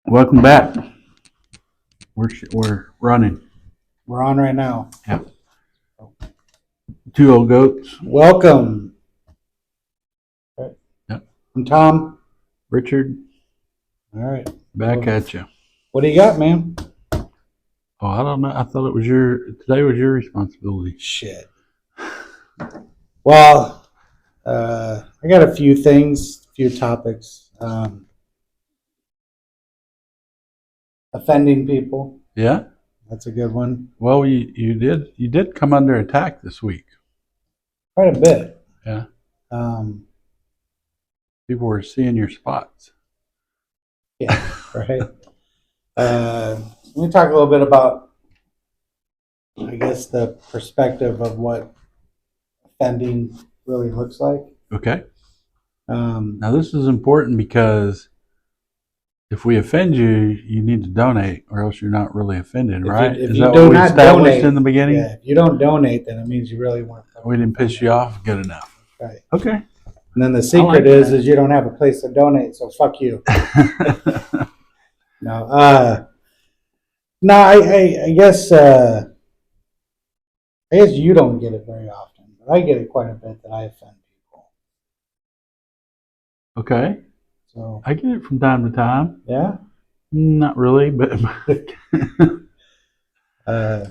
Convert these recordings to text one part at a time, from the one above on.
Welcome back. We're running. We're on right now. Yeah. Two old goats. Welcome. Yep. I'm Tom. Richard, All right. back Well, at you. what do you got, man? Oh, I don't know. I thought today was your responsibility. Shit. Well, I got a few things, a few topics. Offending people. Yeah. That's a good one. Well, you did come under attack this week. Quite a bit. Yeah. Um, People were seeing your spots. yeah, right. Let me talk a little bit about, I guess, the perspective of what offending really looks like. Okay. Um, Now this is important because if we offend you, you need to donate, or else you're not really offended, right? If Is you that do what we not established donate, in the beginning? yeah, if you don't donate, then it means you really weren't. We didn't piss you off good enough. Right. Okay. And then the like secret is that. you don't have a place to donate, so fuck you. No, no, I guess you don't get it very often, but I get it quite a bit that I offend people. Okay. So I get it from time to time. yeah, Not really, but I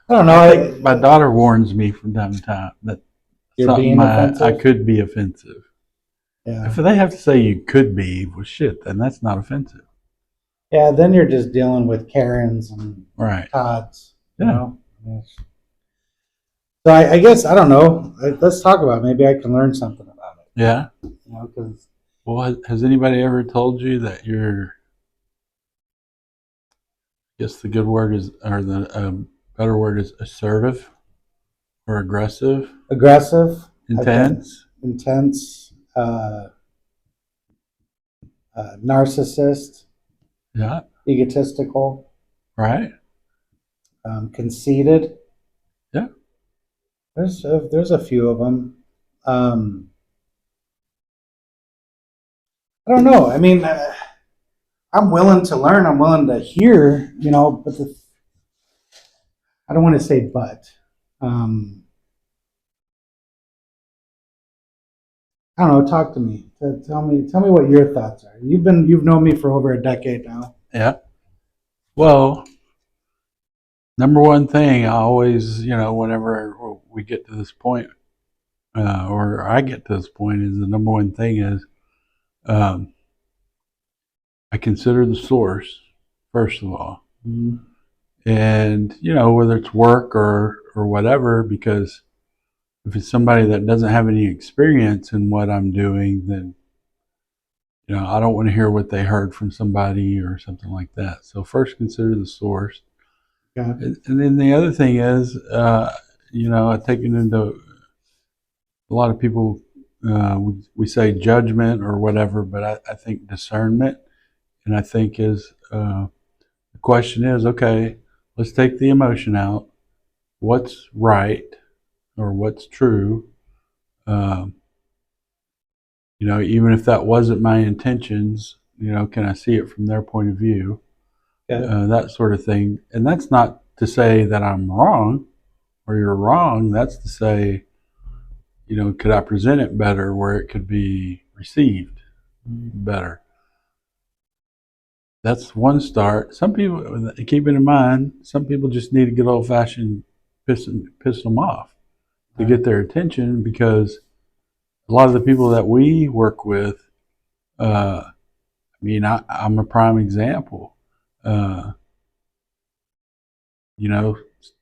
don't know. I think my daughter warns me from time to time that You're something being offensive? I could be offensive. Yeah, If they have to say you could be, well, shit, then that's not offensive. yeah. Then you're just dealing with Karens and Right. Todds. Yeah. You know? Yes. So I guess I don't know. Let's talk about it. Maybe I can learn something about it. Yeah. You know, because Well, has anybody ever told you that you're, I guess the good word is, or the better word is assertive or aggressive, aggressive, intense? intense, narcissist, Yeah. egotistical, Right. conceited. Yeah. There's a few of them. I don't know. I mean, I'm willing to learn. I'm willing to hear. You know, but I don't want to say but. I don't know. Talk to me. Tell me what your thoughts are. You've known me for over a decade now. Yeah. Well, number one thing I always, whenever we get to this point, or I get to this point, is the number one thing is um, I consider the source first of all, Mm-hmm. and whether it's work or whatever, because if it's somebody that doesn't have any experience in what I'm doing, then I don't want to hear what they heard from somebody or something like that. So first, consider the source, Yeah. and then the other thing is, I take it into a lot of people. We say judgment or whatever, but I think discernment, and I think is the question is, okay, let's take the emotion out. What's right or what's true? Um, even if that wasn't my intentions, can I see it from their point of view? Yeah. That sort of thing. And that's not to say that I'm wrong or you're wrong. That's to say, could I present it better where it could be received better? That's one start. Some people, keep it in mind, some people just need a good old fashioned piss them off to get their attention, because a lot of the people that we work with, I'm a prime example. Uh,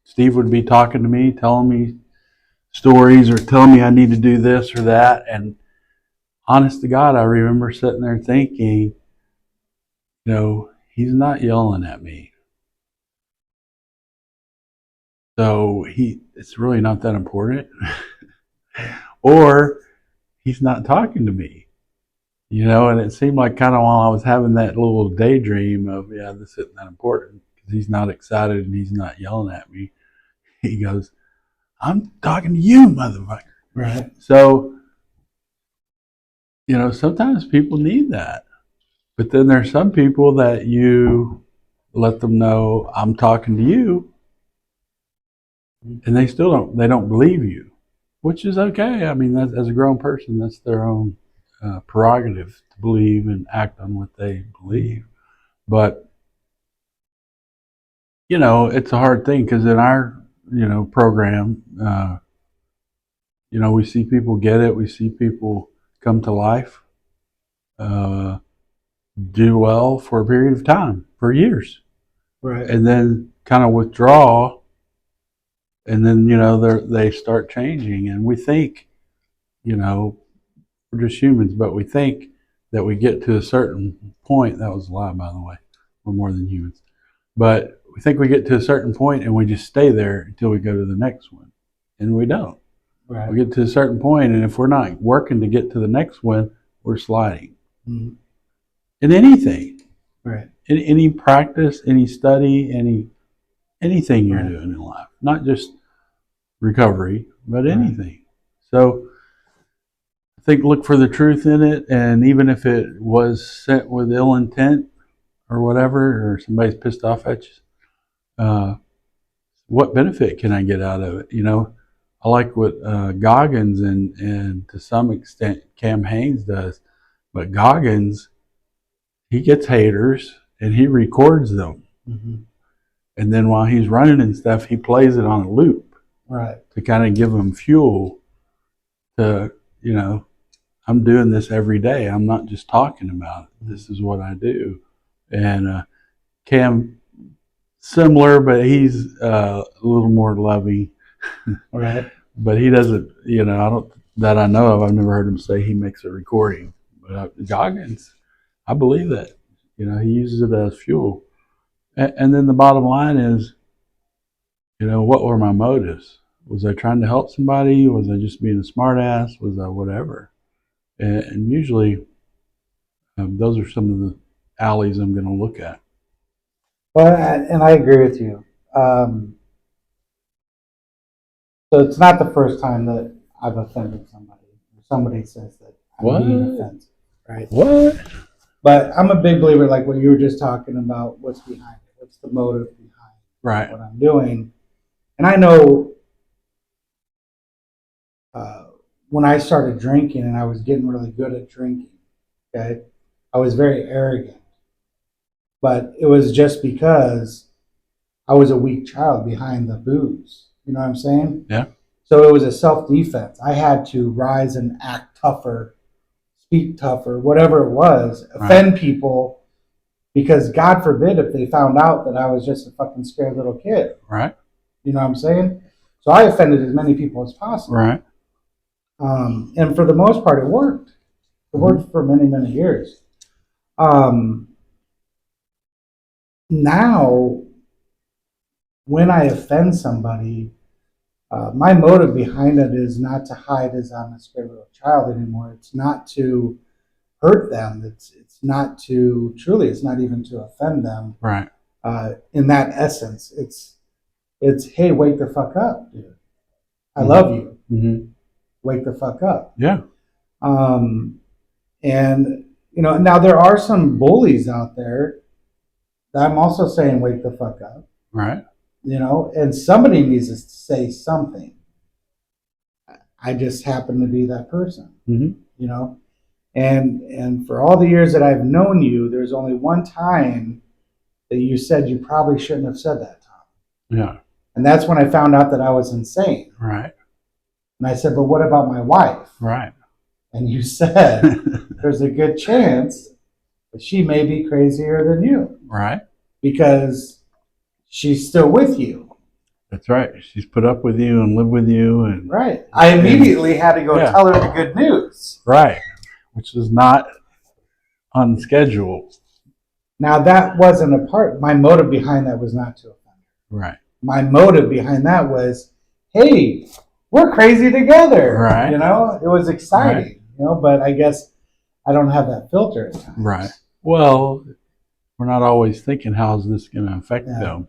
Steve would be talking to me, telling me stories or telling me I need to do this or that. And honest to God, I remember sitting there thinking, he's not yelling at me. So it's really not that important. Or he's not talking to me. And it seemed like kind of while I was having that little daydream of, yeah, this isn't that important because he's not excited and he's not yelling at me. He goes, I'm talking to you, motherfucker. Right. So, sometimes people need that. But then there's some people that you let them know I'm talking to you, and they don't believe you, which is okay. I mean, that's, as a grown person, that's their own prerogative to believe and act on what they believe. But it's a hard thing because in our program, we see people get it. We see people come to life, uh, do well for a period of time, for years, Right. and then kind of withdraw, and then they start changing, and we think, we're just humans, but we think that we get to a certain point. That was a lie, by the way. We're more than humans, but we think we get to a certain point and we just stay there until we go to the next one, and we don't. Right. We get to a certain point, and if we're not working to get to the next one, we're sliding. Mm-hmm. In anything, right? In any practice, any study, anything you're Right. doing in life, not just recovery, but anything. So I think look for the truth in it, and even if it was sent with ill intent or whatever, or somebody's pissed off at you, what benefit can I get out of it? I like what Goggins and to some extent Cam Hanes does, but Goggins, he gets haters and he records them, Mm-hmm. and then while he's running and stuff, he plays it on a loop, right, to kind of give them fuel to, I'm doing this every day. I'm not just talking about it. This is what I do. And Cam, similar, but he's a little more loving. right, But he doesn't, I don't, that I know of, I've never heard him say he makes a recording. But Goggins, I believe that. He uses it as fuel. And then the bottom line is, what were my motives? Was I trying to help somebody? Was I just being a smartass? Was I whatever? And usually, those are some of the alleys I'm going to look at. Well, and I agree with you. So it's not the first time that I've offended somebody. Somebody says that I'm being offensive, right? What? But I'm a big believer, like what you were just talking about. What's behind it? What's the motive behind what I'm doing? And I know when I started drinking, and I was getting really good at drinking. Okay, I was very arrogant, but it was just because I was a weak child behind the booze. You know what I'm saying? Yeah. So it was a self-defense. I had to rise and act tougher, speak tougher, whatever it was, offend people, because God forbid if they found out that I was just a fucking scared little kid. Right. You know what I'm saying? So I offended as many people as possible. Right. And for the most part, it worked. It worked for many, many years. Now, when I offend somebody, my motive behind it is not to hide as I'm a scared little child anymore. It's not to hurt them. It's not to it's not even to offend them. Right. In that essence, it's hey, wake the fuck up, dude. I love you. Mm-hmm. Wake the fuck up. Yeah. And now there are some bullies out there that I'm also saying wake the fuck up. Right. And somebody needs to say something. I just happen to be that person. Mm-hmm. And for all the years that I've known you, there's only one time that you said you probably shouldn't have said that, Tom. Yeah. And that's when I found out that I was insane. Right. And I said, but what about my wife? Right. And you said, there's a good chance that she may be crazier than you. Right. Because she's still with you. That's right. She's put up with you and lived with you. And right. I immediately had to go tell her the good news. Right. Which is not on schedule. Now, that wasn't a part. My motive behind that was not to offend her. Right. My motive behind that was, hey, we're crazy together. Right. It was exciting. Right. But I guess I don't have that filter at times. Right. Well, we're not always thinking, how's this going to affect them?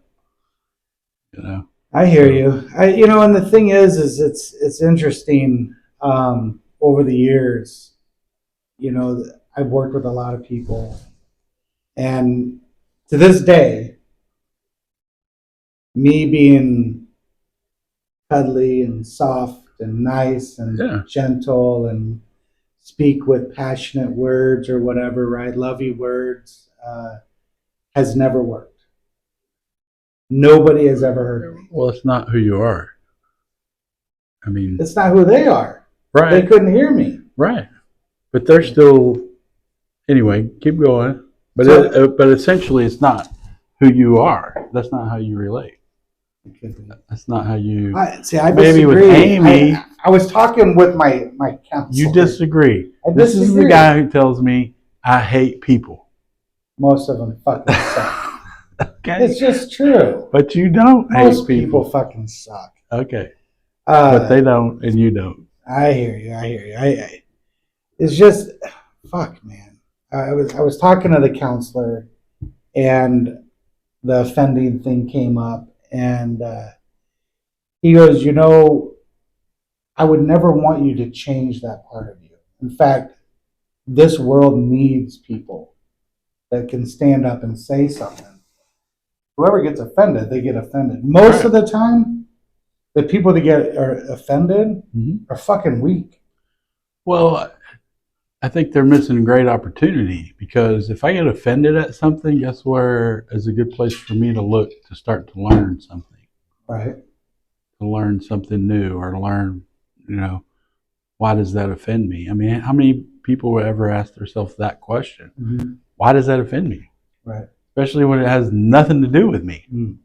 I hear you. And the thing is it's interesting. Over the years, I've worked with a lot of people, And to this day, me being cuddly and soft and nice and Yeah. gentle and speak with passionate words or whatever, right? Lovey words, has never worked. Nobody has ever heard me. Well, it's not who you are. I mean, It's not who they are. They right, couldn't hear me. right. But they're still, anyway, keep going. But So- but essentially, it's not who you are. That's not how you relate. That's not how you. I Maybe with disagree. Amy- I was talking with my counselor. You disagree. I This is the disagree. guy who tells me I hate people. Most of them fucking suck. Okay. It's just true. But you don't Most hate people people. fucking suck. Okay. But they don't, and you don't. I hear you. I hear you. It's just, fuck, man. I was talking to the counselor, and the offending thing came up, and he goes, I would never want you to change that part of you. In fact, this world needs people that can stand up and say something. Whoever gets offended, they get offended. Most of the time, the people that are offended Mhm. are fucking weak. Well, I think they're missing a great opportunity because if I get offended at something, guess where is a good place for me to look to start to learn something, Right. to learn something new, or to learn, why does that offend me? I mean, how many people would ever ask themselves that question? Mm-hmm. Why does that offend me? Right. Especially when it has nothing to do with me. Mm.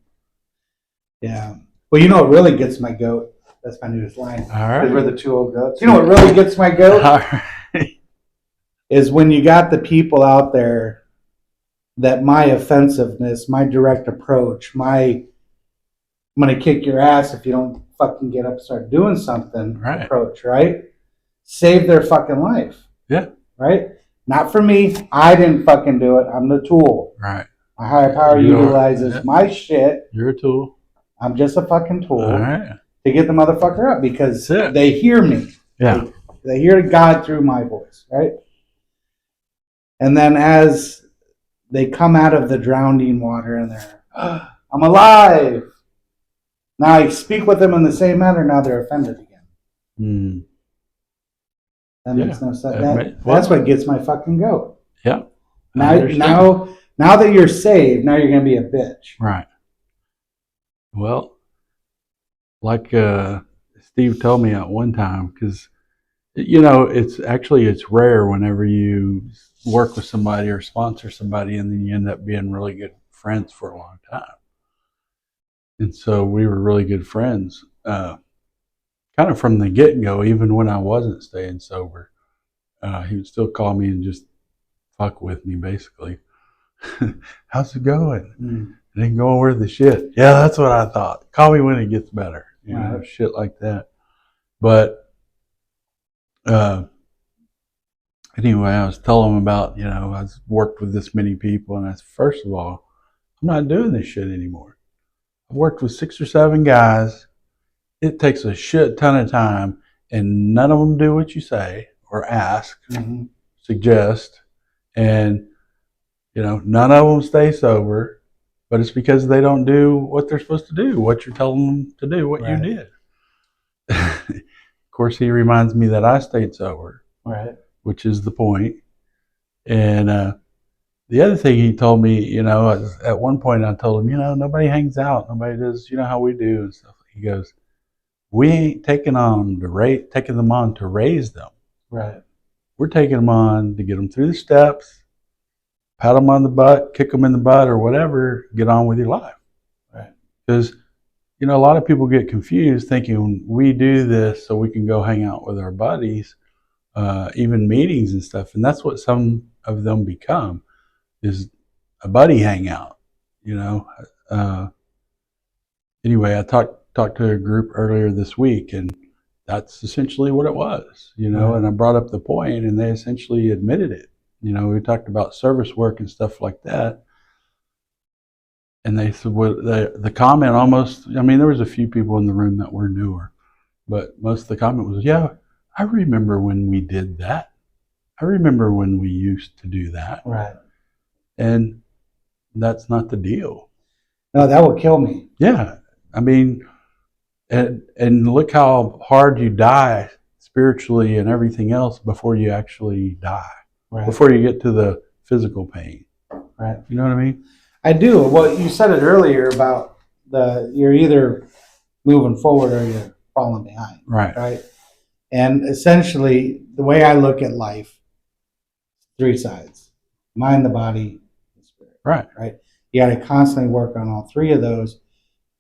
Yeah. Well, what really gets my goat? That's my newest line. All right. We're the two old goats. You know what really gets my goat? All right. Is when you got the people out there that my offensiveness, my direct approach, I'm going to kick your ass if you don't fucking get up and start doing something Right. approach, right? Save their fucking life. Yeah. Right? Not for me. I didn't fucking do it. I'm the tool. Right. My higher power You are, utilizes yeah. my shit. You're a tool. I'm just a fucking tool All right. to get the motherfucker up because That's it. they hear me. Yeah. They hear God through my voice, right? And then as they come out of the drowning water and they're, I'm alive. Now I speak with them in the same manner. Now they're offended again. Mm. That makes no sense. Well, That's what gets my fucking goat. Yeah. I understand. Now that you're saved, now you're going to be a bitch. Right. Well, like Steve told me at one time, because it's rare whenever you work with somebody or sponsor somebody and then you end up being really good friends for a long time. And so we were really good friends, kind of from the get-go. Even when I wasn't staying sober, he would still call me and just fuck with me, basically. How's it going? Mm. It ain't going worth the shit. Yeah, that's what I thought. Call me when it gets better. Right. Shit like that. But anyway, I was telling him about, I've worked with this many people, and I said, first of all, I'm not doing this shit anymore. I've worked with 6 or 7 guys. It takes a shit ton of time, and none of them do what you say or ask, suggest, and none of them stay sober. But it's because they don't do what they're supposed to do, what you're telling them to do, what you did. Of course, he reminds me that I stayed sober, Right. which is the point. And the other thing he told me, at one point I told him, nobody hangs out, nobody does, how we do and stuff. He goes, we ain't taking them on to raise them. Right. We're taking them on to get them through the steps, pat them on the butt, kick them in the butt or whatever, get on with your life. Right. Because, a lot of people get confused thinking we do this so we can go hang out with our buddies, even meetings and stuff. And that's what some of them become, is a buddy hangout, Anyway, I talked to a group earlier this week, and that's essentially what it was, Right. And I brought up the point, and they essentially admitted it. We talked about service work and stuff like that. And they said, well, the comment almost, there was a few people in the room that were newer, but most of the comment was, yeah, I remember when we did that. I remember when we used to do that. Right. and that's not the deal. No, that would kill me. Yeah, I mean, and look how hard you die spiritually and everything else before you actually die, Right. before you get to the physical pain. Right. You know what I mean? I do. Well, you said it earlier about you're either moving forward or you're falling behind. Right. Right. And essentially, the way I look at life, three sides: mind, the body, and spirit. Right. Right. You got to constantly work on all three of those.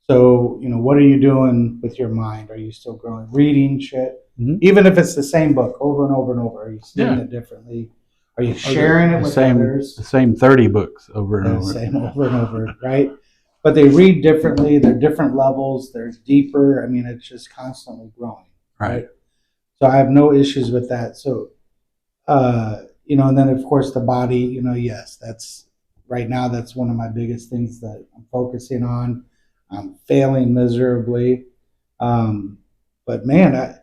So, what are you doing with your mind? Are you still growing? Reading shit? Mhm. Even if it's the same book over and over and over, are you seeing Yeah. it differently? Are you sharing it with others? The same 30 books over and The over. same over and over, right? But they read differently. They're different levels. They're deeper. I mean, it's just constantly growing. Right. So I have no issues with that. So, and then of course the body, yes, that's right now, that's one of my biggest things that I'm focusing on. I'm failing miserably. But man,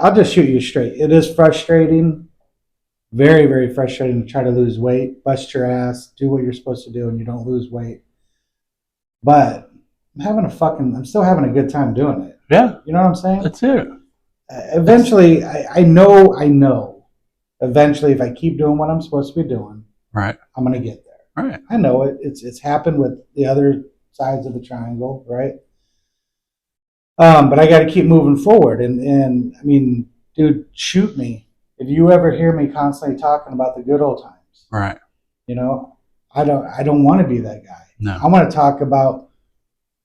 I'll just shoot you straight. It is frustrating, very, very frustrating to try to lose weight, bust your ass, do what you're supposed to do, and you don't lose weight. But I'm still having a good time doing it. Yeah. You know what I'm saying? That's it. Eventually, I know, eventually if I keep doing what I'm supposed to be doing, Right. I'm going to get there. Right. I know it. It's happened with the other sides of the triangle, right? But I got to keep moving forward. And I mean, dude, shoot me. If you ever hear me constantly talking about the good old times, Right. I don't want to be that guy. No. I want to talk about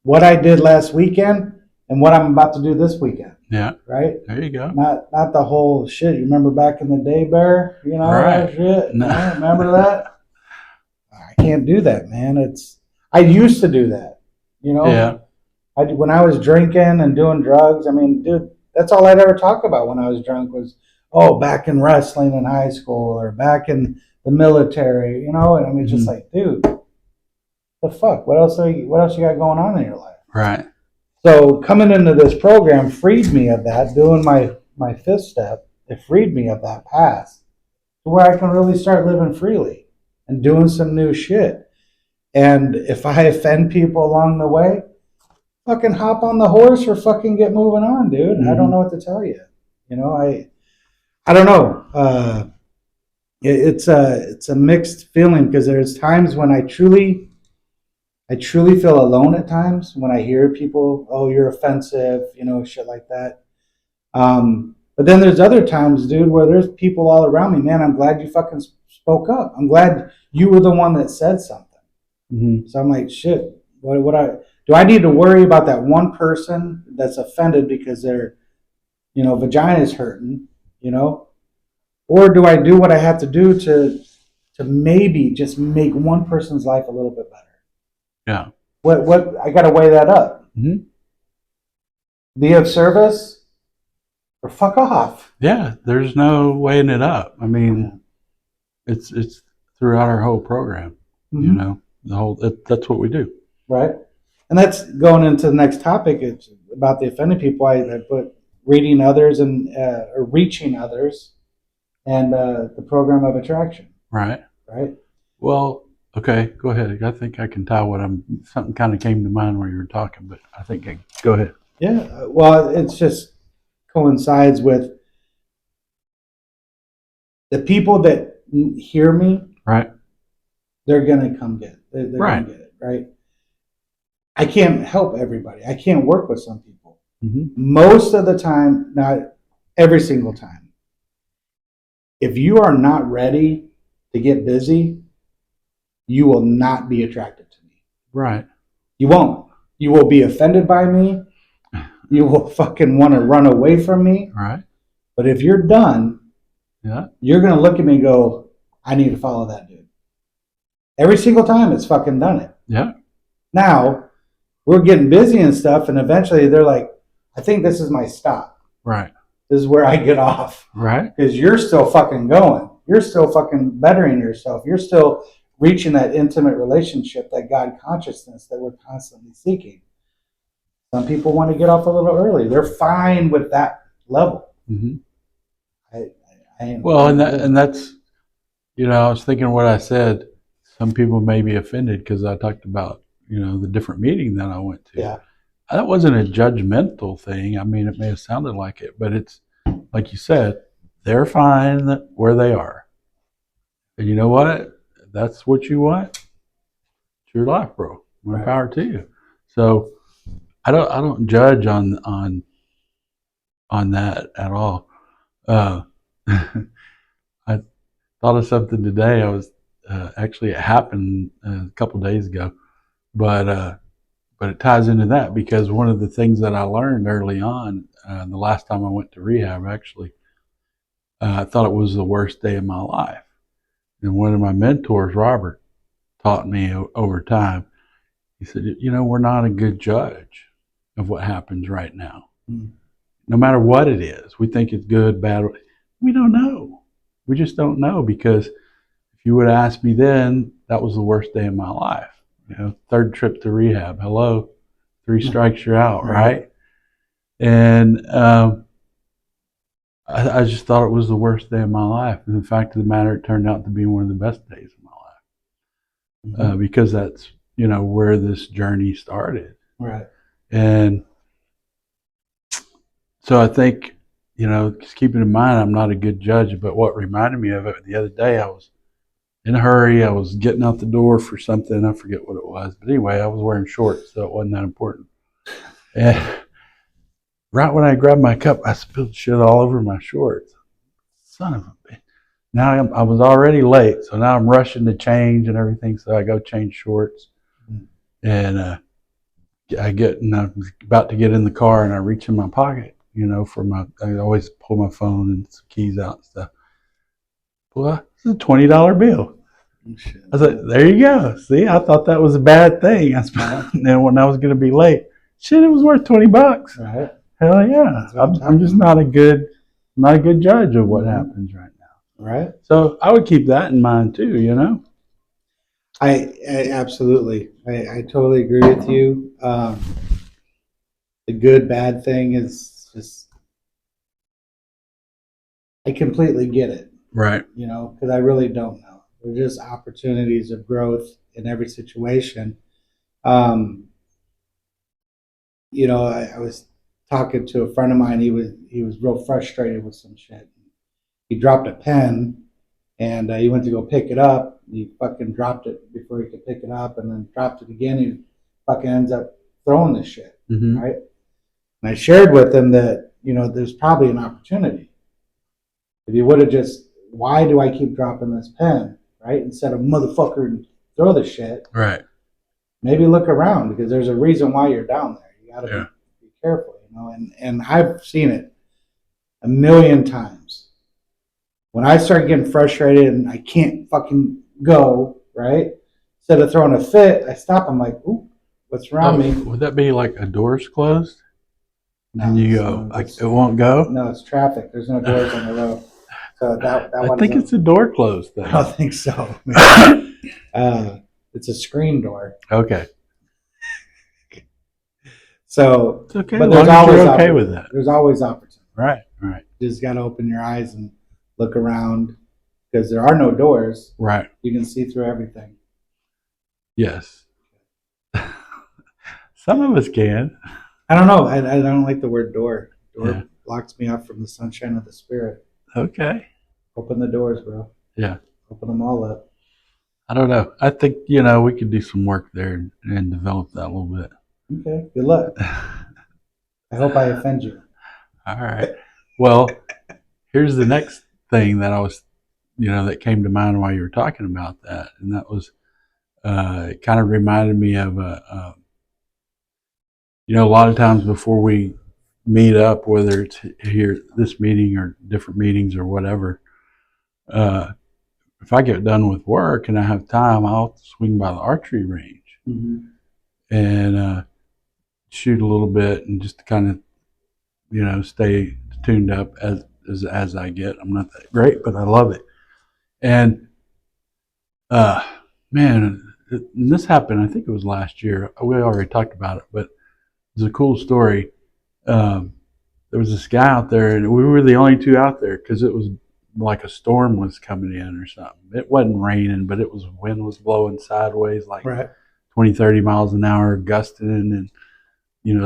what I did last weekend and what I'm about to do this weekend. Yeah. Right? There you go. Not the whole shit. You remember back in the day, Bear? Right. That shit? No. Remember that? I can't do that, man. I used to do that. Yeah. When I was drinking and doing drugs, I mean, dude, that's all I'd ever talk about when I was drunk was, back in wrestling in high school or back in the military, and I mean, just like, dude, the fuck? What else you got going on in your life? Right. So coming into this program freed me of that. Doing my fifth step, it freed me of that past to where I can really start living freely and doing some new shit. And if I offend people along the way, fucking hop on the horse or fucking get moving on, dude. Mm-hmm. I don't know what to tell you. I don't know. It's a mixed feeling because there's times when I truly feel alone at times when I hear people, oh, you're offensive, shit like that. But then there's other times, dude, where there's people all around me. Man, I'm glad you fucking spoke up. I'm glad you were the one that said something. Mm-hmm. So I'm like, shit, do I need to worry about that one person that's offended because their, vagina is hurting, or do I do what I have to do to maybe just make one person's life a little bit better? Yeah. What I got to weigh that up. Mm-hmm. Be of service or fuck off. Yeah. There's no weighing it up. I mean, it's throughout our whole program. Mm-hmm. That's what we do. Right. And that's going into the next topic. It's about the offended people. I put reading others and or reaching others, and the program of attraction. Right. Right. Well, okay, go ahead. I think I can tell something kind of came to mind while you were talking, but I think go ahead. Yeah. Well, it's just coincides with the people that hear me. Right. They're gonna come get it. They're Right. gonna get it. Right. I can't help everybody. I can't work with some people. Mm-hmm. Most of the time, not every single time. If you are not ready to get busy, you will not be attracted to me. Right. You won't. You will be offended by me. You will fucking want to run away from me. Right. But if you're done, you're going to look at me and go, I need to follow that dude. Every single time it's fucking done it. Yeah. Now, we're getting busy and stuff, and eventually they're like, I think this is my stop. Right. This is where I get off. Right. Because you're still fucking going. You're still fucking bettering yourself. You're still reaching that intimate relationship, that God consciousness that we're constantly seeking. Some people want to get off a little early. They're fine with that level. Mm-hmm. And that's, I was thinking what I said. some people may be offended because I talked about, the different meeting that I went to. Yeah. That wasn't a judgmental thing. I mean, it may have sounded like it, but it's like you said, they're fine where they are. And you know what? If that's what you want, it's your life, bro. More Right. power to you. So I don't judge on that at all. Uh, I thought of something today. I was actually, it happened a couple days ago, but it ties into that because one of the things that I learned early on, the last time I went to rehab, actually, I thought it was the worst day of my life. And one of my mentors, Robert, taught me over time. He said, we're not a good judge of what happens right now. Mm. No matter what it is, we think it's good, bad. We don't know. We just don't know because if you would have asked me then, that was the worst day of my life. Third trip to rehab. Hello, 3 strikes, you're out, right? And I just thought it was the worst day of my life. And the fact of the matter, it turned out to be one of the best days of my life because that's where this journey started. Right. And so I think just keeping in mind I'm not a good judge, but what reminded me of it the other day, I was in a hurry. I was getting out the door for something. I forget what it was. But anyway, I was wearing shorts, so it wasn't that important. And right when I grabbed my cup, I spilled shit all over my shorts. Son of a bitch. Now I was already late, so now I'm rushing to change and everything. So I go change shorts. And and I'm about to get in the car, and I reach in my pocket, I always pull my phone and some keys out and stuff. Well, it's a $20 bill. Shit. I was like, there you go. See, I thought that was a bad thing. And then when I was going to be late, shit, it was worth $20. Right. Hell yeah. I'm just not a good judge of what happens right now. Right. So I would keep that in mind too, I absolutely. I totally agree with you. The good bad thing is just, I completely get it. Right. Because I really don't know. There's just opportunities of growth in every situation. I was talking to a friend of mine. He was real frustrated with some shit. He dropped a pen, and he went to go pick it up. He fucking dropped it before he could pick it up, and then dropped it again. He fucking ends up throwing the shit, right? And I shared with him that there's probably an opportunity. If you would have just, why do I keep dropping this pen, right? Instead of motherfucker and throw the shit. Right. Maybe look around because there's a reason why you're down there. You got to be careful, and I've seen it a million times. When I start getting frustrated and I can't fucking go, right? Instead of throwing a fit, I stop. I'm like, ooh, what's wrong with me? Would that be like a door's closed? No, and you go, it won't go? No, it's traffic. There's no doors on the road. So that I think it's a door closed thing. I don't think so. It's a screen door. Okay. So it's okay. But there's always okay with that. There's always opportunity. Right. You just got to open your eyes and look around because there are no doors. Right. You can see through everything. Yes. Some of us can. I don't know. I don't like the word door. Door blocks me off from the sunshine of the spirit. Okay. Open the doors, bro. Yeah. Open them all up. I don't know. I think, we could do some work there and develop that a little bit. Okay. Good luck. I hope I offend you. All right. Well, here's the next thing that I was, that came to mind while you were talking about that. And that was, it kind of reminded me of, a lot of times before we meet up, whether it's here, this meeting or different meetings or whatever, if I get done with work and I have time, I'll swing by the archery range and shoot a little bit and just kind of, stay tuned up as I get. I'm not that great, but I love it. And man, and this happened, I think it was last year. We already talked about it, but it's a cool story. There was this guy out there, and we were the only two out there because it was like a storm was coming in or something. It wasn't raining, but wind was blowing sideways like Right. 20, 30 miles an hour, gusting and,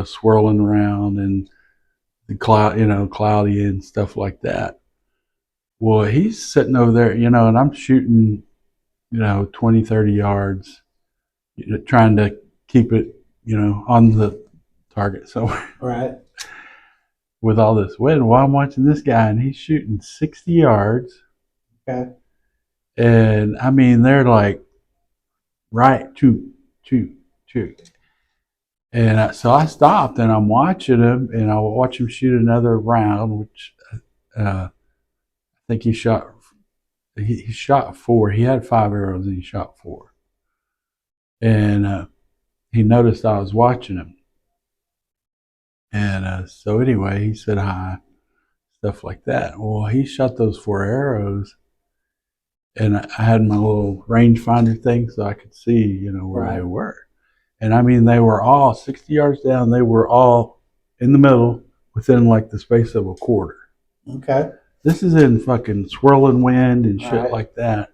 swirling around and the cloud, cloudy and stuff like that. Well, he's sitting over there, and I'm shooting, 20, 30 yards, trying to keep it, on the target somewhere Right. with all this wind. While I'm watching this guy, and he's shooting 60 yards. Okay. And I mean, they're like, right, shoot, shoot, shoot. And so I stopped and I'm watching him, and I watch him shoot another round, which I think he shot. He shot 4. He had 5 arrows and he shot 4. And he noticed I was watching him. And so anyway, he said hi, stuff like that. Well, he shot those 4 arrows, and I had my little rangefinder thing so I could see, where they were. And I mean, they were all 60 yards down. They were all in the middle within like the space of a quarter. Okay. This is in fucking swirling wind and shit like that.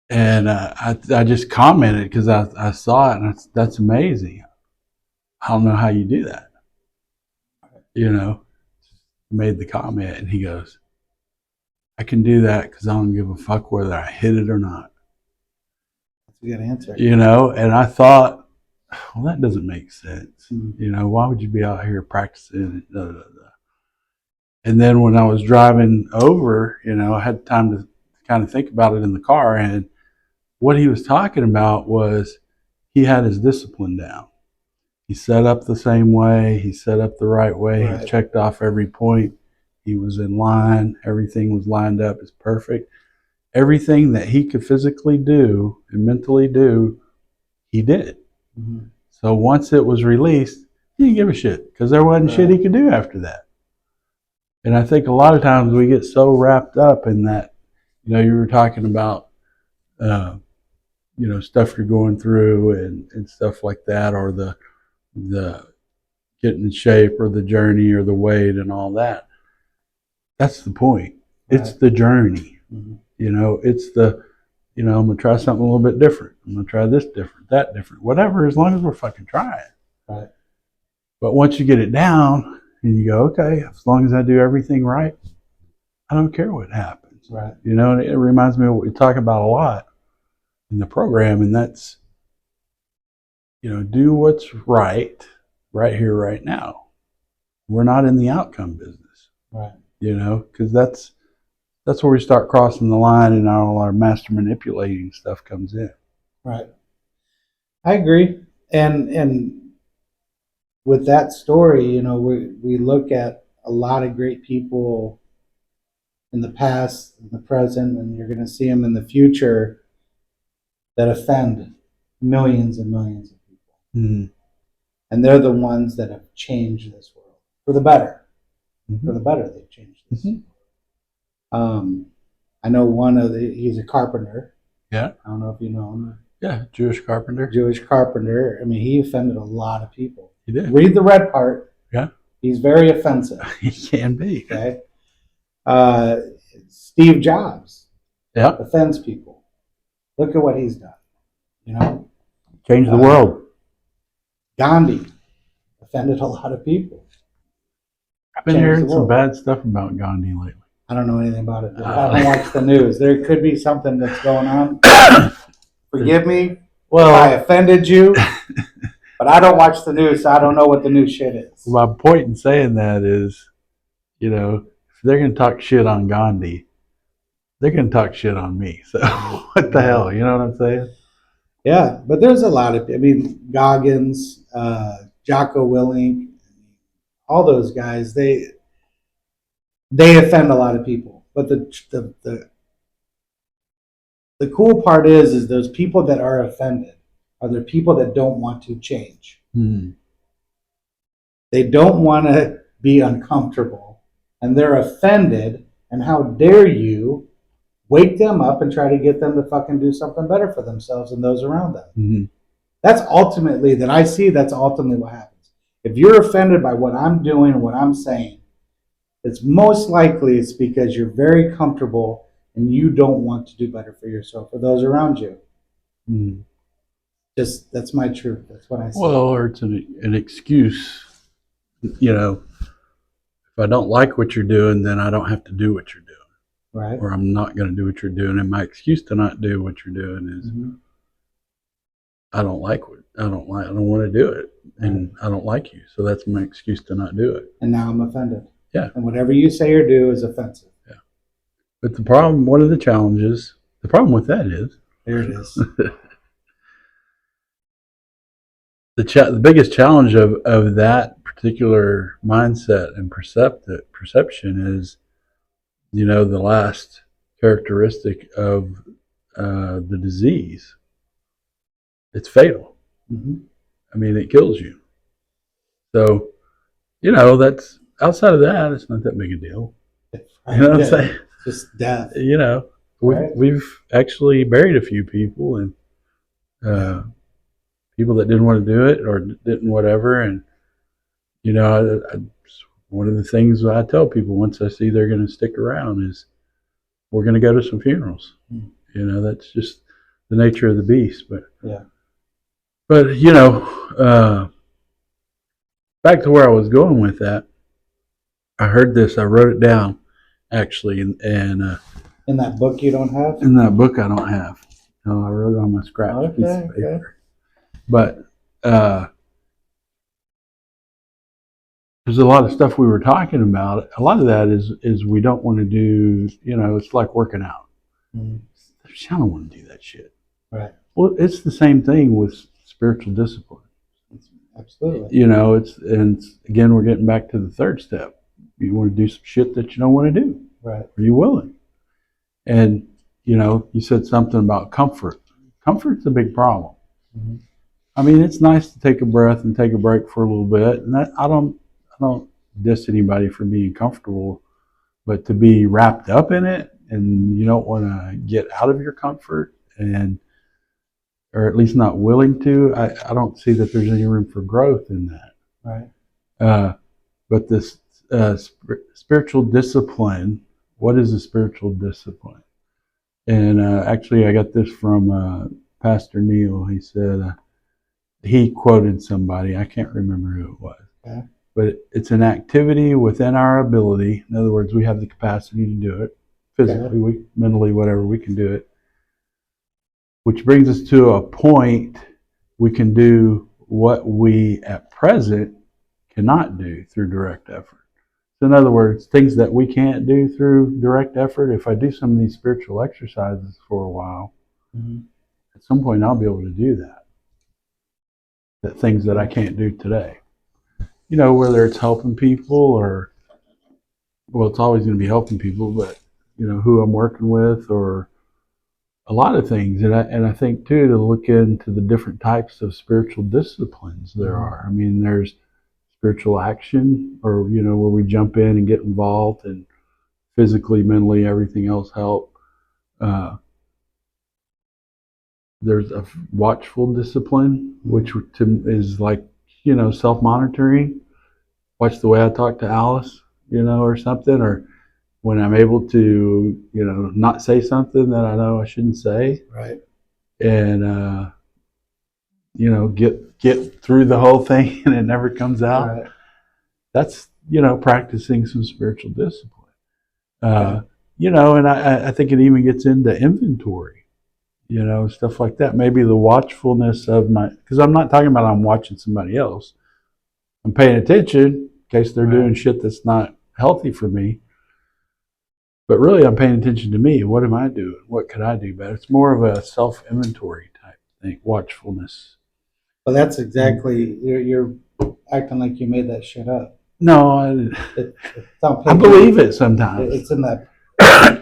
And I just commented because I saw it, and that's amazing. I don't know how you do that. Made the comment, and he goes, I can do that because I don't give a fuck whether I hit it or not. That's a good answer. And I thought, well, that doesn't make sense. Mm-hmm. Why would you be out here practicing? And then when I was driving over, I had time to kind of think about it in the car. And what he was talking about was he had his discipline down. He set up the same way. He set up the right way. Right. He checked off every point. He was in line. Everything was lined up. It's perfect. Everything that he could physically do and mentally do, he did. Mm-hmm. So once it was released, he didn't give a shit because there wasn't shit he could do after that. And I think a lot of times we get so wrapped up in that, you were talking about, stuff you're going through and stuff like that, or the getting in shape or the journey or the weight and all that. That's the point. Right. It's the journey. Mm-hmm. It's the, I'm going to try something a little bit different. I'm going to try this different, that different, whatever, as long as we're fucking trying. Right. But once you get it down and you go, okay, as long as I do everything right, I don't care what happens. Right. And it reminds me of what we talk about a lot in the program, and that's, do what's right here, right now. We're not in the outcome business. Right. Because that's where we start crossing the line, and all our master manipulating stuff comes in. Right. I agree. And with that story, we look at a lot of great people in the past, in the present, and you're going to see them in the future that offend millions and millions of people. Mm-hmm. And they're the ones that have changed this world for the better. Mm-hmm. For the better, they've changed this. Mm-hmm. I know he's a carpenter. Yeah. I don't know if you know him. Yeah, Jewish carpenter. Jewish carpenter. I mean, he offended a lot of people. He did. Read the red part. Yeah. He's very offensive. He can be. Okay. Steve Jobs. Yeah. Offends people. Look at what he's done. Changed the world. Gandhi offended a lot of people. I've been hearing some bad stuff about Gandhi lately. I don't know anything about it. I haven't watched the news. There could be something that's going on. Forgive me if I offended you, but I don't watch the news, so I don't know what the new shit is. My point in saying that is, if they're going to talk shit on Gandhi, they're going to talk shit on me. So what the hell? You know what I'm saying? Yeah, but there's a lot of, Goggins, Jocko Willink, all those guys, they offend a lot of people. But the cool part is those people that are offended are the people that don't want to change. Mm-hmm. They don't want to be uncomfortable, and they're offended, and how dare you wake them up and try to get them to fucking do something better for themselves and those around them. Mm-hmm. That's ultimately what happens. If you're offended by what I'm doing and what I'm saying, it's most likely it's because you're very comfortable and you don't want to do better for yourself or those around you. Mm. Just that's my truth. That's what I say. Well, or it's an excuse. You know, if I don't like what you're doing, then I don't have to do what you're doing, Right. or I'm not going to do what you're doing. And my excuse to not do what you're doing is I don't want to do it, and I don't like you. So that's my excuse to not do it. And now I'm offended. Yeah. And whatever you say or do is offensive. Yeah. But the problem with that is There it is. the biggest challenge of that particular mindset and perception is, you know, the last characteristic of the disease. It's fatal. I mean, it kills you. So, you know, that's outside of that, it's not that big a deal. You know what I'm saying? Just death. You know, we've actually buried a few people, and people that didn't want to do it or didn't whatever. And, you know, one of the things I tell people once I see they're going to stick around is we're going to go to some funerals. You know, that's just the nature of the beast. But you know, back to where I was going with that, I heard this, I wrote it down actually, and in that book you don't have? In that book I don't have. No, I wrote it on my scratch piece of paper. Okay. But there's a lot of stuff we were talking about. A lot of that is we don't want to do, you know, it's like working out. I don't want to do that shit. Right. Well, it's the same thing with spiritual discipline. Absolutely. You know, again, we're getting back to the third step. You want to do some shit that you don't want to do. Right. Are you willing? And, you know, you said something about comfort. Comfort's a big problem. I mean, it's nice to take a breath and take a break for a little bit. And I don't diss anybody for being comfortable, but to be wrapped up in it and you don't want to get out of your comfort or at least not willing to, I don't see that there's any room for growth in that. Right. But this spiritual discipline, what is a spiritual discipline? And actually, I got this from Pastor Neil. He said, he quoted somebody, I can't remember who it was. Okay. But it's an activity within our ability. In other words, we have the capacity to do it physically, mentally, whatever, we can do it. Which brings us to a point we can do what we at present cannot do through direct effort. So in other words, things that we can't do through direct effort, if I do some of these spiritual exercises for a while, at some point I'll be able to do that. That things that I can't do today. You know, whether it's helping people or, well, it's always going to be helping people, but, you know, who I'm working with or a lot of things. And I think, too, to look into the different types of spiritual disciplines there are. I mean, there's spiritual action or, you know, where we jump in and get involved and physically, mentally, everything else help. There's a watchful discipline, which is like, you know, self-monitoring. Watch the way I talk to Alice, you know, or something, or when I'm able to, you know, not say something that I know I shouldn't say. Right. And, you know, get through the whole thing and it never comes out. Right. That's, you know, practicing some spiritual discipline. You know, and I think it even gets into inventory, you know, stuff like that. Maybe the watchfulness of because I'm not talking about I'm watching somebody else. I'm paying attention in case they're doing shit that's not healthy for me. But really, I'm paying attention to me. What am I doing? What could I do better? It's more of a self-inventory type thing, watchfulness. Well, that's exactly, you're acting like you made that shit up. No, I believe it sometimes. It's in that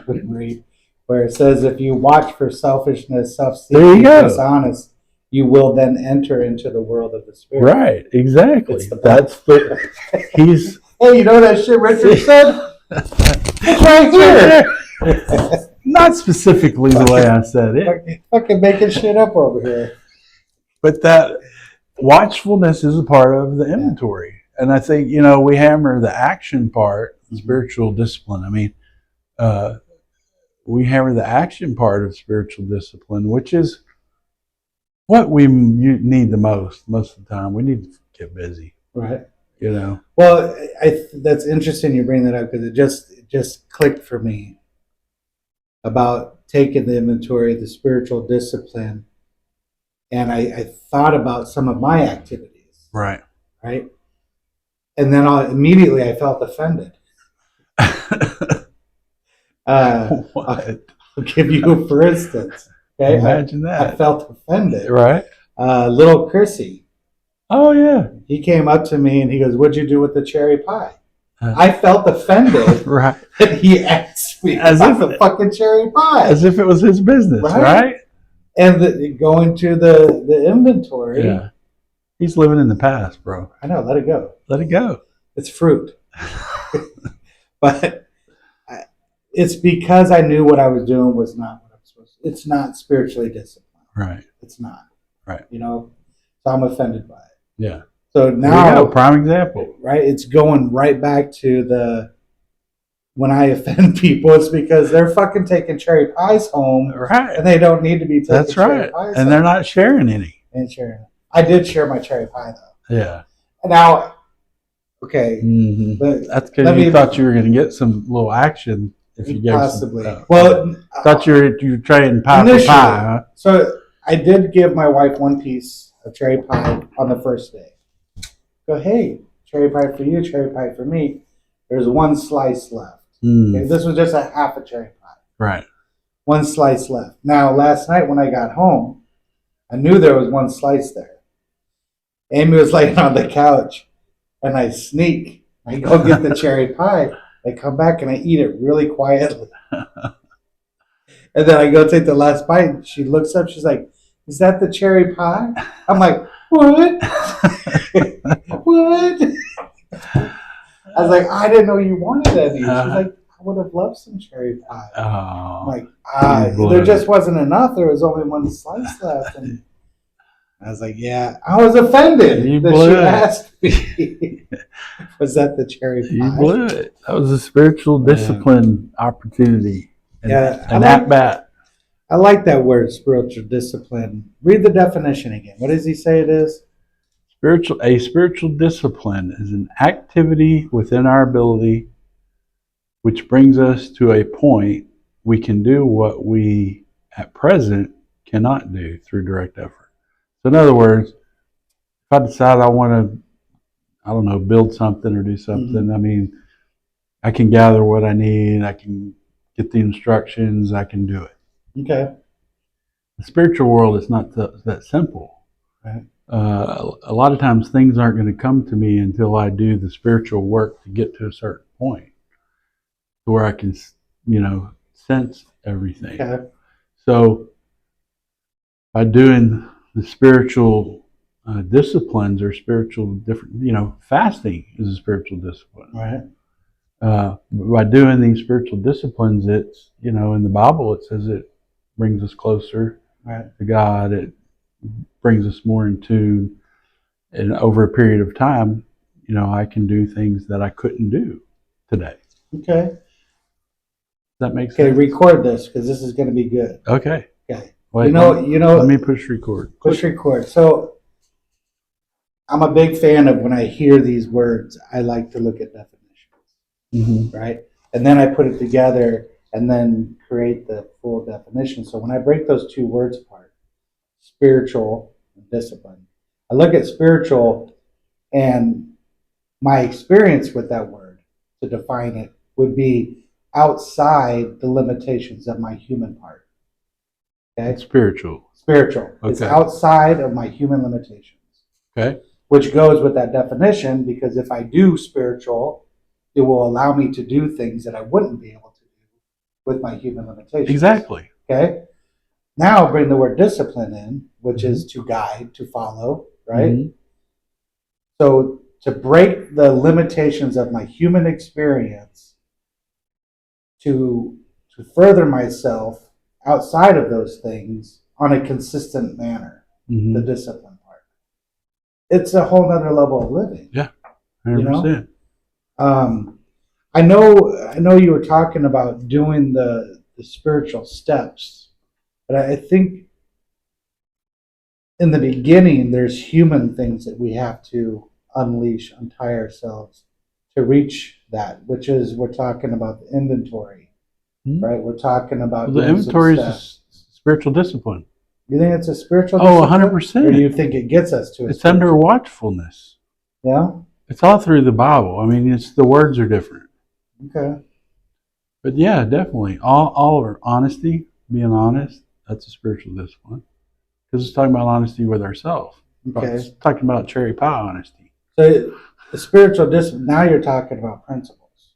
we read where it says, if you watch for selfishness, there you self-seeking, go. dishonest, you will then enter into the world of the spirit. Right, exactly. He's. Hey, you know that shit Richard said? It's right here. Not specifically the way I said it. Fucking making shit up over here. But that watchfulness is a part of the inventory. And I think, we hammer the action part, spiritual discipline. I mean, we hammer the action part of spiritual discipline, which is what we need the most of the time. We need to get busy, Right. Well, That's interesting you bring that up because it just clicked for me about taking the inventory of the spiritual discipline, and I thought about some of my activities. Right. Right. And then immediately I felt offended. What? I'll give you for instance. Okay. Imagine that. I felt offended. Right. Little Chrissy. Oh, yeah. He came up to me and he goes, "What'd you do with the cherry pie?" I felt offended. Right. And he asked me As about if the fucking cherry pie. As if it was his business, right? And going to the inventory. Yeah. He's living in the past, bro. I know. Let it go. Let it go. It's fruit. But it's because I knew what I was doing was not what I was supposed to. It's not spiritually disciplined. Right. It's not. Right. So I'm offended by it. Yeah. So now, prime example. Right. It's going right back to when I offend people, it's because they're fucking taking cherry pies home. Right. And they don't need to be taking That's right. pies and home. They're not sharing any. And sharing. I did share my cherry pie though. Yeah. Now, okay. Mm-hmm. But that's because you thought you were going to get some little action if you gave possibly. Well, thought you were trading pie for pie, huh? So I did give my wife one piece of cherry pie on the first day. Go, hey, cherry pie for you, cherry pie for me. There's one slice left. Okay, this was just a half a cherry pie. Right. One slice left. Now, last night when I got home, I knew there was one slice there. Amy was laying on the couch, and I sneak. I go get the cherry pie. I come back, and I eat it really quietly. And then I go take the last bite, and she looks up. She's like, "Is that the cherry pie?" I'm like, "What?" What? I was like, "I didn't know you wanted any." She's like, "I would have loved some cherry pie." I'm like, there just wasn't enough. There was only one slice left. And I was like, yeah. I was offended that she asked me, was that the cherry pie? You blew it. That was a spiritual discipline opportunity. And at bat. I like that word, spiritual discipline. Read the definition again. What does he say it is? A spiritual discipline is an activity within our ability which brings us to a point we can do what we at present cannot do through direct effort. So in other words, if I decide I want to, build something or do something, I mean, I can gather what I need, I can get the instructions, I can do it. Okay. The spiritual world is not that simple. Right. A lot of times things aren't going to come to me until I do the spiritual work to get to a certain point where I can, sense everything. Okay. So by doing the spiritual disciplines or spiritual fasting is a spiritual discipline. Right. By doing these spiritual disciplines, it's, in the Bible, it says it brings us closer to God. It brings us more in tune. And over a period of time, I can do things that I couldn't do today. Okay. Does that make sense? Okay, record this because this is going to be good. Okay. Okay. Wait, let me push record. Push record. So I'm a big fan of when I hear these words, I like to look at definitions, right? And then I put it together and then create the full definition. So when I break those two words apart, spiritual and discipline, I look at spiritual and my experience with that word to define it would be outside the limitations of my human part. Okay? It's spiritual. Spiritual. Okay. It's outside of my human limitations. Okay. Which goes with that definition because if I do spiritual, it will allow me to do things that I wouldn't be able to do with my human limitations. Exactly. Okay? Now bring the word discipline in, which is to guide, to follow, right? So to break the limitations of my human experience to further myself outside of those things on a consistent manner, the discipline part. It's a whole nother level of living. Yeah. 100%. I know you were talking about doing the spiritual steps, but I think in the beginning there's human things that we have to untie ourselves to reach that, which is we're talking about the inventory, right? We're talking about Well, the doing some inventory is a steps. spiritual discipline. You think it's a spiritual Oh, discipline? 100%. Or do you think it gets us to a It's under spiritual- watchfulness. Yeah? It's all through the Bible. I mean, it's the words are different. Okay. But yeah, definitely. All are honesty, being honest, that's a spiritual discipline. Because it's talking about honesty with ourselves. Okay. It's talking about cherry pie honesty. So the spiritual discipline, now you're talking about principles.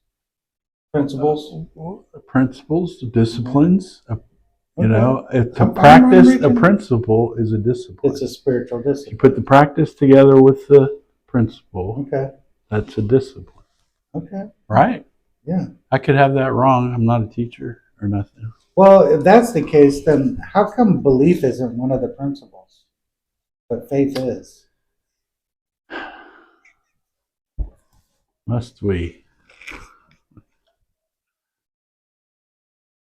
Principles? Principles, disciplines. You Okay. know, to I'm practice a reaching. principle is a discipline. It's a spiritual You discipline. put the practice together with the principle, Okay. that's a discipline. Okay. Right? Yeah. I could have that wrong. I'm not a teacher or nothing. Well, if that's the case, then how come belief isn't one of the principles, but faith is? Must we?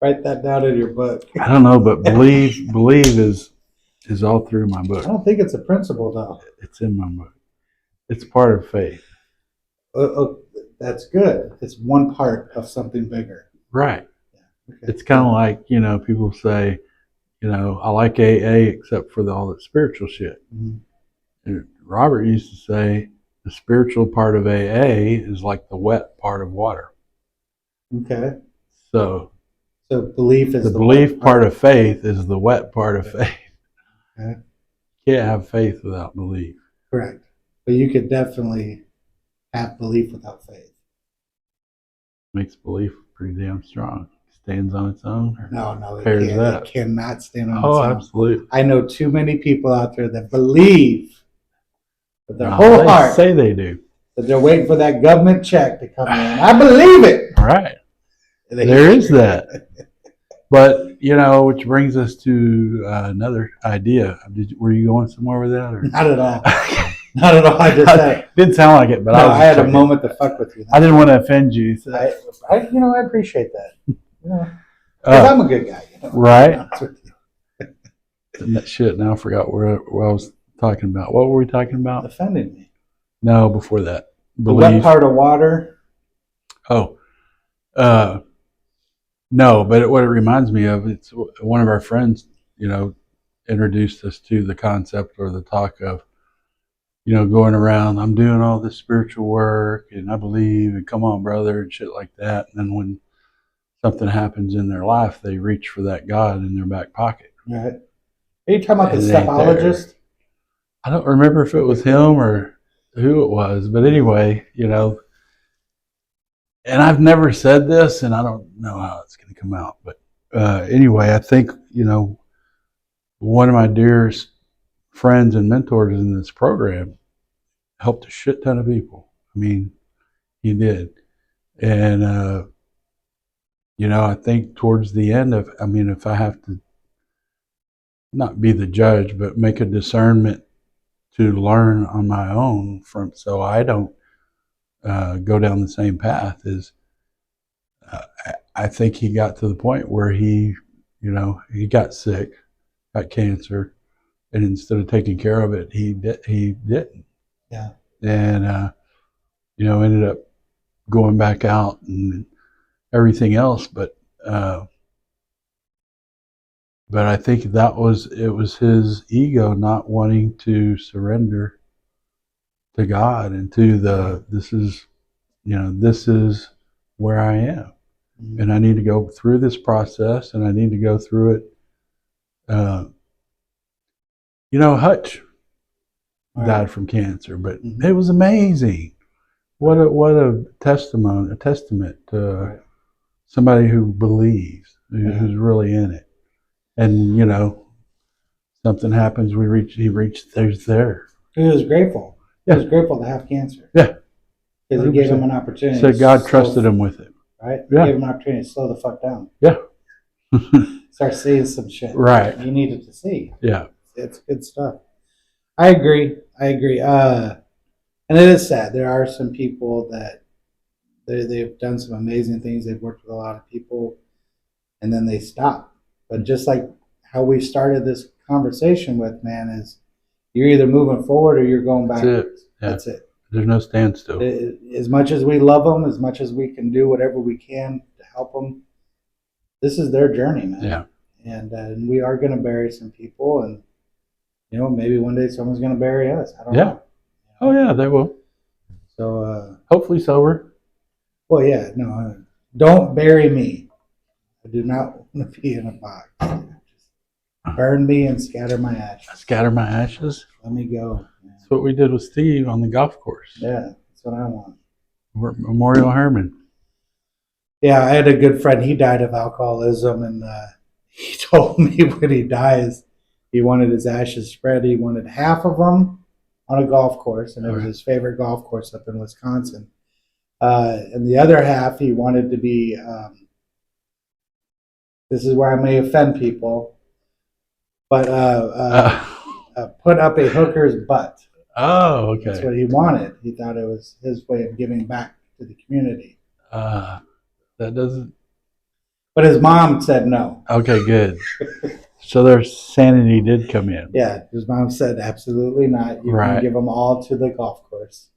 Write that down in your book. I don't know, but believe is all through my I book. don't think it's a principle, though. It's in my book. It's part of faith. That's good. It's one part of something bigger. Right. Okay. It's kind of like, people say, I like AA except for all that spiritual shit. Mhm. And Robert used to say the spiritual part of AA is like the wet part of water. Okay. So belief is the belief part of faith is the wet part of faith. Okay. You can't have faith without belief. Correct. But you could definitely have belief without faith. Makes belief pretty damn strong. Stands on its own. No, it Pairs can't. that. It cannot stand on its Oh, own. absolutely. I know too many people out there that believe with their No, whole they heart say they do. that they're waiting for that government check to come in. I believe it. Right. There is that. But, which brings us to another idea. Were you going somewhere with that? Or? Not at all. Not at all. I just said. Didn't sound like it, but No, I was I had a checking. moment to fuck with you. I didn't want to offend you. So. I appreciate that. 'Cause I'm a good guy. Right. Shit, now I forgot what I was talking about. What were we talking about? Offending me. No, before that. The wet part of water. Oh. No, but what it reminds me of, it's one of our friends, introduced us to the concept or the talk of, going around, I'm doing all this spiritual work and I believe and come on, brother, and shit like that. And then when something happens in their life, they reach for that God in their back pocket. Right. Are you talking about the And it ain't stephologist? I don't remember if it was him or who it was, but anyway, and I've never said this and I don't know how it's going to come out, but anyway, I think, one of my dearest friends and mentors in this program helped a shit ton of people. I mean, he did. And, I think towards the end if I have to not be the judge, but make a discernment to learn on my own so I don't go down the same path is, I think he got to the point where he got sick, got cancer, and instead of taking care of it, he didn't. Yeah. And, ended up going back out and everything else. But I think it was his ego not wanting to surrender to God and to this is where I am. Mhm. And I need to go through this process and I need to go through it. Hutch died from cancer, but Mhm. it was amazing. What a testament to Right. somebody who believes, who's really in it. And, something happens, he reached, there's there. He was grateful. Yeah. He was grateful to have cancer. Yeah. Because it gave him an opportunity. Said God trusted him with it. Right? Yeah. It gave him an opportunity to slow the fuck down. Yeah. Start seeing some shit. Right. You needed to see. Yeah. It's good stuff. I agree. And it is sad. There are some people that they've done some amazing things. They've worked with a lot of people, and then they stop. But just like how we started this conversation with, man, is you're either moving forward or you're going That's backwards. it. Yeah. That's it. There's no standstill. As much as we love them, as much as we can do whatever we can to help them, this is their journey, man. Yeah. And we are going to bury some people, and maybe one day someone's going to bury us. I don't Yeah. know. Oh yeah, they will. So, Hopefully sober. well, yeah, no, don't bury me. I do not want to be in a box. Just burn me and scatter my ashes. Scatter my ashes. Let me go. Man. That's what we did with Steve on the golf course. Yeah, that's what I want. Memorial Herman. Yeah, I had a good friend. He died of alcoholism, and he told me when he dies, he wanted his ashes spread. He wanted half of them on a golf course, and it was his favorite golf course up in Wisconsin. And the other half, he wanted to be. This is where I may offend people, but put up a hooker's butt. Oh, okay. That's what he wanted. He thought it was his way of giving back to the community. That doesn't. But his mom said no. Okay, good. So their sanity did come in. Yeah, his mom said absolutely not. You Right. can give them all to the golf course.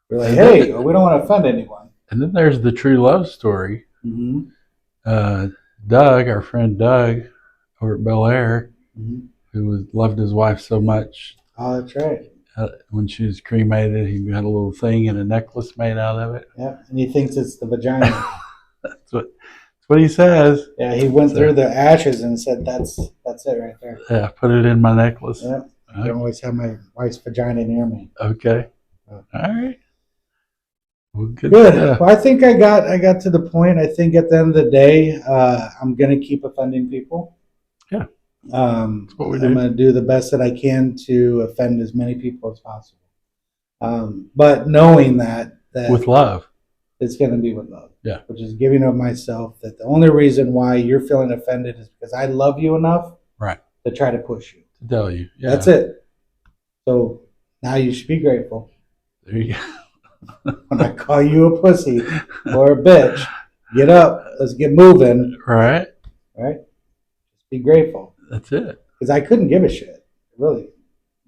We're like, hey, we don't want to offend anyone. And then there's the true love story. Mm-hmm. Doug, our friend Doug, over at Bel Air, Mm-hmm. who loved his wife so much. Oh, that's right. When she was cremated, he had a little thing and a necklace made out of it. Yeah, and he thinks it's the vagina. That's what he says. Yeah, he went through the ashes and said, "That's it right there." Yeah, put it in my necklace. Yeah, I don't always have my wife's vagina near me. Okay. Oh. All right. Well, good. Good. Well, I think I got to the point. I think at the end of the day, I'm gonna keep offending people. Yeah. That's what we I'm do. gonna do the best that I can to offend as many people as possible. But knowing that With love. it's gonna be with love. Yeah. Which is giving of myself that the only reason why you're feeling offended is because I love you enough Right. to try to push you. To tell you. Yeah. That's it. So now you should be grateful. There you go. When I call you a pussy or a bitch, get up. Let's get moving. Right. Right? Just be grateful. That's it. Because I couldn't give a shit. Really.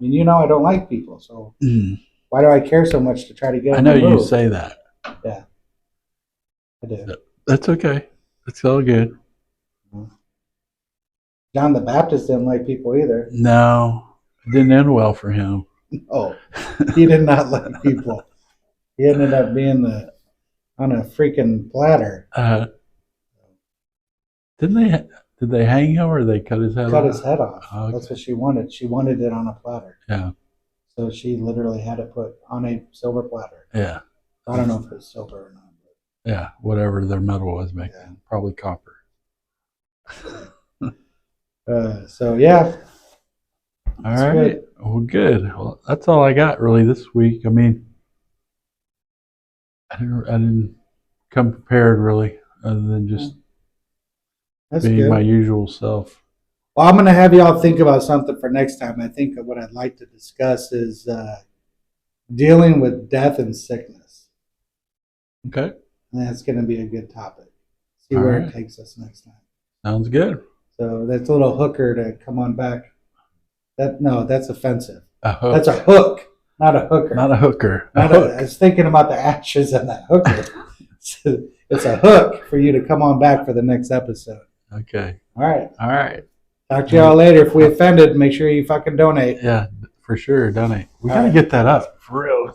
I mean, I don't like people. So Mm. why do I care so much to try to get I them know to you move? say that. Yeah. I do. That's okay. That's all good. John the Baptist didn't like people either. No, it didn't end well for him. Oh, he did not like people. He ended up being on a freaking platter. Did they hang him or they cut his head Cut off? his head off. Oh, okay. That's what she wanted. She wanted it on a platter. Yeah. So she literally had it put on a silver platter. Yeah. I don't know if it was silver or not. Yeah. Whatever their metal was making. Yeah. Probably copper. So yeah. All That's right. good. Well, good. Well, that's all I got really this week. I mean, I didn't come prepared really, other than just That's being good. my usual self. Well, I'm going to have y'all think about something for next time. I think what I'd like to discuss is dealing with death and sickness. Okay. And that's going to be a good topic. See All where right. it takes us next time. Sounds good. So that's a little hooker to come on back. That's offensive. A hook. That's a hook, not a hooker. Not a hooker. A Not hook. I was thinking about the ashes and that hooker. It's a hook for you to come on back for the next episode. Okay. All right. All right. Talk to y'all later. If we offended, make sure you fucking donate. Yeah, for sure. Donate. We All got to right. get that up. For real.